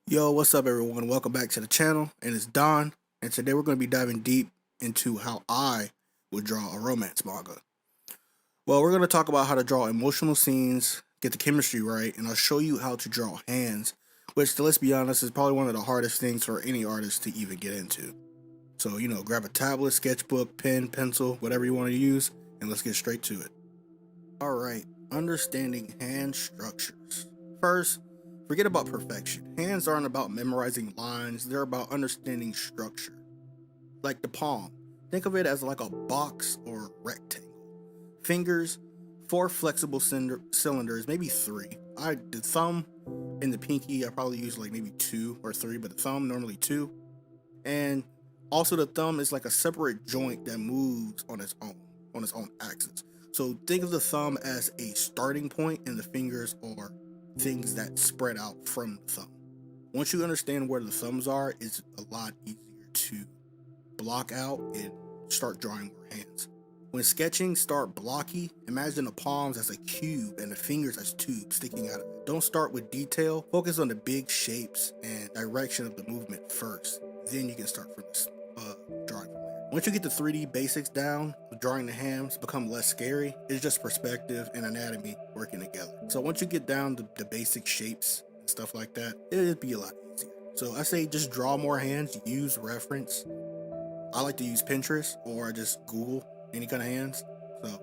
Yo, what's up, everyone? Welcome back to the channel, and it's Don. And today we're going to be diving deep into how I would draw a romance manga. Well, we're going to talk about how to draw emotional scenes, get the chemistry right, and I'll show you how to draw hands, which, let's be honest, is probably one of the hardest things for any artist to even get into. So, grab a tablet, sketchbook, pen, pencil, whatever you want to use, and let's get straight to it. Alright, understanding hand structures. First, forget about perfection. Hands aren't about memorizing lines, they're about understanding structure. Like the palm, think of it as like a box or a rectangle. Fingers, 4 flexible cylinders, maybe 3. The thumb and the pinky, I probably use like maybe 2 or 3, but the thumb normally 2. And also the thumb is like a separate joint that moves on its own axis. So think of the thumb as a starting point, and the fingers are things that spread out from the thumb. Once you understand where the thumbs are, it's a lot easier to block out and start drawing more hands. When sketching, start blocky. Imagine the palms as a cube and the fingers as tubes sticking out of it. Don't start with detail. Focus on the big shapes and direction of the movement first. Then you can start from this drawing from there. Once you get the 3D basics down, drawing the hands become less scary. It's just perspective and anatomy working together. So once you get down to the basic shapes and stuff like that, it'll be a lot easier. So I say just draw more hands, use reference. I like to use Pinterest or just Google any kind of hands. So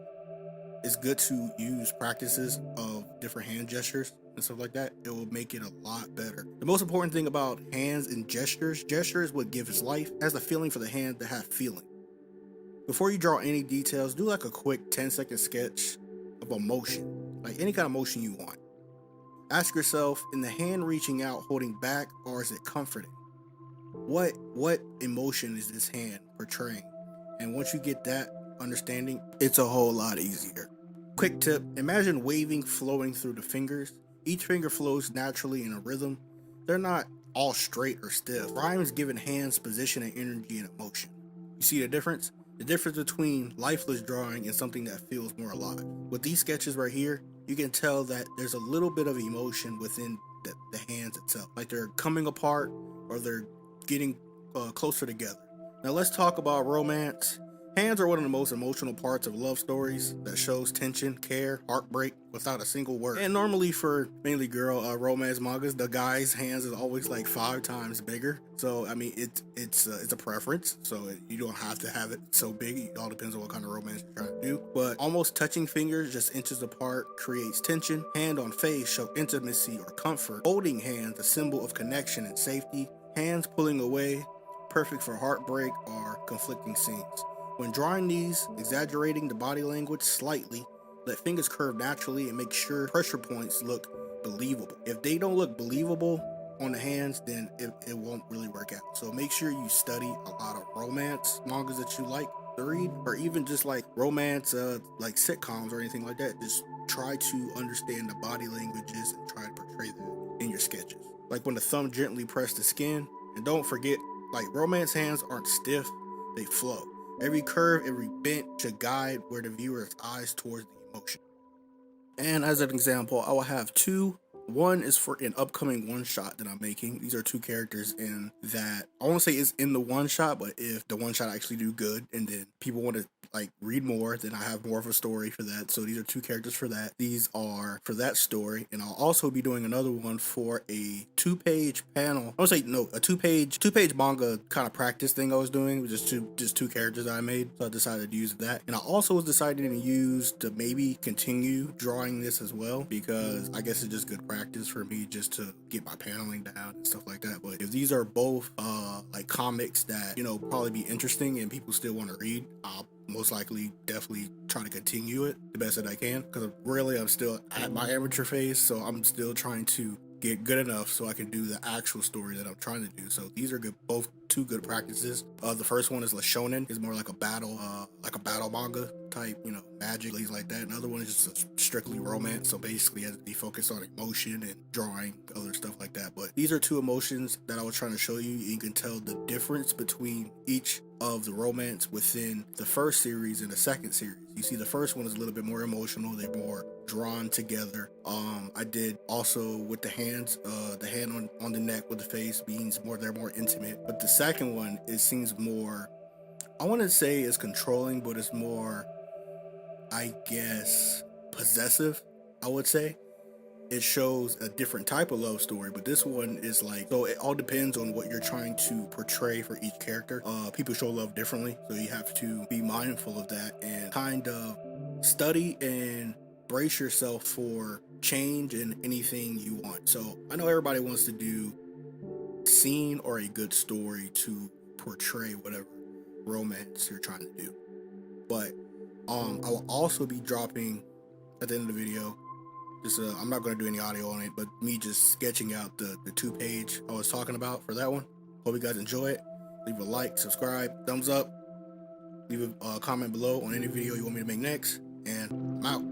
it's good to use practices of different hand gestures and stuff like that. It will make it a lot better. The most important thing about hands and gestures is what gives life. It has a feeling for the hand to have feeling. Before you draw any details, do like a quick 10-second sketch of a motion, like any kind of motion you want. Ask yourself, in the hand reaching out, holding back, or is it comforting? What emotion is this hand portraying? And once you get that understanding, it's a whole lot easier. Quick tip, imagine waving flowing through the fingers. Each finger flows naturally in a rhythm. They're not all straight or stiff. Rhymes giving hands position and energy and emotion. You see the difference? The difference between lifeless drawing and something that feels more alive. With these sketches right here, you can tell that there's a little bit of emotion within the hands itself. Like they're coming apart or they're getting closer together. Now let's talk about romance. Hands are one of the most emotional parts of love stories that shows tension, care, heartbreak without a single word. And normally for mainly girl romance mangas, the guy's hands is always like 5 times bigger. So I mean, it's a preference. So you don't have to have it so big. It all depends on what kind of romance you're trying to do. But almost touching fingers just inches apart creates tension. Hand on face show intimacy or comfort. Holding hands, a symbol of connection and safety. Hands pulling away, perfect for heartbreak or conflicting scenes. When drawing these, exaggerating the body language slightly, let fingers curve naturally and make sure pressure points look believable. If they don't look believable on the hands, then it won't really work out. So make sure you study a lot of romance mangas that you like to read, or even just like romance like sitcoms or anything like that. Just try to understand the body languages and try to portray that in your sketches. Like when the thumb gently press the skin, and don't forget, like romance hands aren't stiff, they flow. Every curve, every bent should guide where the viewer's eyes towards the emotion. And as an example, I will have 2. One is for an upcoming one-shot that I'm making. These are 2 characters in that I won't say is in the one-shot, but if the one-shot actually do good and then people want to like read more, then I have more of a story for that. So these are 2 characters for that. These are for that story, and I'll also be doing another one for a 2-page panel. I won't say no, a 2-page manga kind of practice thing I was doing with just two characters that I made. So I decided to use that, and I also was deciding to use to maybe continue drawing this as well, because I guess it's just good practice for me just to get my paneling down and stuff like that. But if these are both like comics that probably be interesting and people still want to read, I'll most likely definitely try to continue it the best that I can, because really I'm still at my amateur phase, so I'm still trying to get good enough so I can do the actual story that I'm trying to do. So these are good, both 2 good practices. The first one is shonen, is more like a battle manga type, magic, things like that. Another one is just strictly romance, so basically has to be focused on emotion and drawing, other stuff like that. But these are 2 emotions that I was trying to show you. You can tell the difference between each of the romance within the first series and the second series. You see, the first one is a little bit more emotional, they're more drawn together. I did also with the hands, the hand on the neck with the face means they're more intimate. But the second one, it seems more, I want to say it's controlling, but it's more, I guess, possessive, I would say. It shows a different type of love story, but this one is like, so it all depends on what you're trying to portray for each character. People show love differently, so you have to be mindful of that and kind of study and brace yourself for change in anything you want. So I know everybody wants to do scene or a good story to portray whatever romance you're trying to do, but I will also be dropping at the end of the video. I'm not going to do any audio on it, but me just sketching out the 2-page I was talking about for that one. Hope you guys enjoy it. Leave a like, subscribe, thumbs up, leave a comment below on any video you want me to make next, and I'm out.